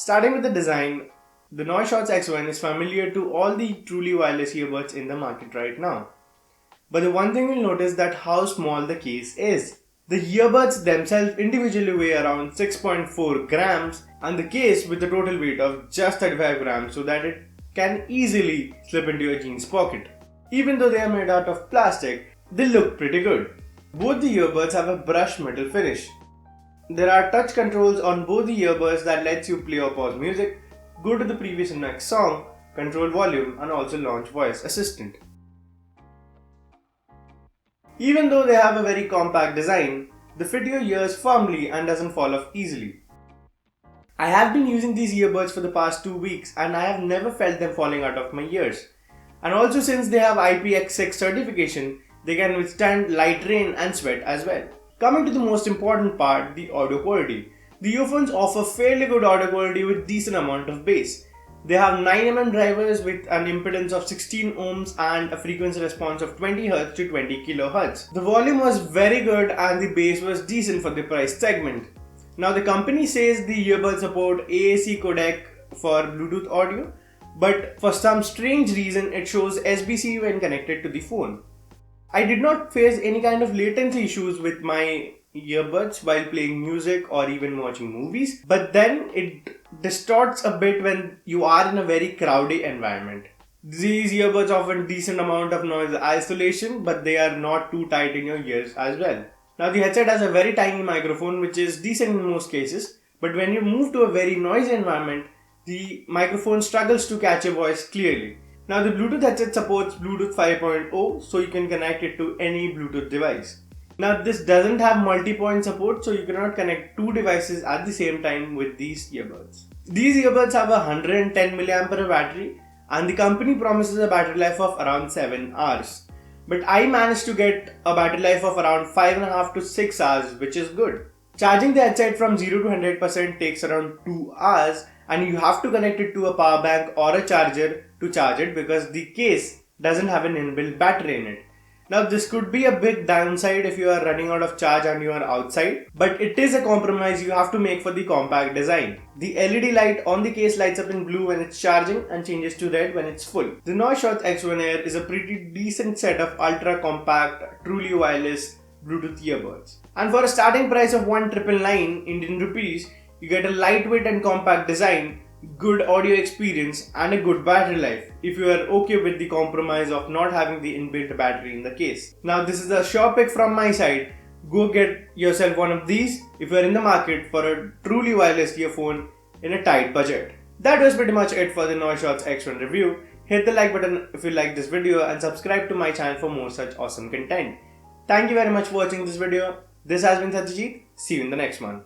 Starting with the design, the Noishots X1 is familiar to all the truly wireless earbuds in the market right now. But the one thing you'll notice that how small the case is. The earbuds themselves individually weigh around 6.4 grams and the case with a total weight of just 35 grams so that it can easily slip into your jeans pocket. Even though they are made out of plastic, they look pretty good. Both the earbuds have a brushed metal finish. There are touch controls on both the earbuds that lets you play or pause music, go to the previous and next song, control volume and also launch voice assistant. Even though they have a very compact design, they fit your ears firmly and doesn't fall off easily. I have been using these earbuds for the past 2 weeks and I have never felt them falling out of my ears. And also since they have IPX6 certification, they can withstand light rain and sweat as well. Coming to the most important part, the audio quality. The earphones offer fairly good audio quality with decent amount of bass. They have 9mm drivers with an impedance of 16 ohms and a frequency response of 20Hz to 20 kHz. The volume was very good and the bass was decent for the price segment. Now the company says the earbuds support AAC codec for Bluetooth audio, but for some strange reason it shows SBC when connected to the phone. I did not face any kind of latency issues with my earbuds while playing music or even watching movies, but then it distorts a bit when you are in a very crowded environment. These earbuds offer decent amount of noise isolation, but they are not too tight in your ears as well. Now the headset has a very tiny microphone which is decent in most cases, but when you move to a very noisy environment, the microphone struggles to catch your voice clearly. Now the Bluetooth headset supports Bluetooth 5.0, so you can connect it to any Bluetooth device. Now this doesn't have multi-point support, so you cannot connect two devices at the same time with these earbuds. These earbuds have a 110 mAh battery and the company promises a battery life of around 7 hours. But I managed to get a battery life of around 5.5 to 6 hours, which is good. Charging the headset from 0 to 100% takes around 2 hours and you have to connect it to a power bank or a charger to charge it because the case doesn't have an inbuilt battery in it. Now this could be a big downside if you are running out of charge and you are outside, but it is a compromise you have to make for the compact design. The LED light on the case lights up in blue when it's charging and changes to red when it's full. The Noishots X1 Air is a pretty decent set of ultra compact, truly wireless Bluetooth earbuds. And for a starting price of 1,999 Indian rupees, you get a lightweight and compact design, good audio experience and a good battery life if you are okay with the compromise of not having the inbuilt battery in the case. Now this is a sure pick from my side. Go get yourself one of these if you are in the market for a truly wireless earphone in a tight budget. That was pretty much it for the Noishots X1 review. Hit the like button if you like this video and subscribe to my channel for more such awesome content. Thank you very much for watching this video. This has been Satyajit. See you in the next one.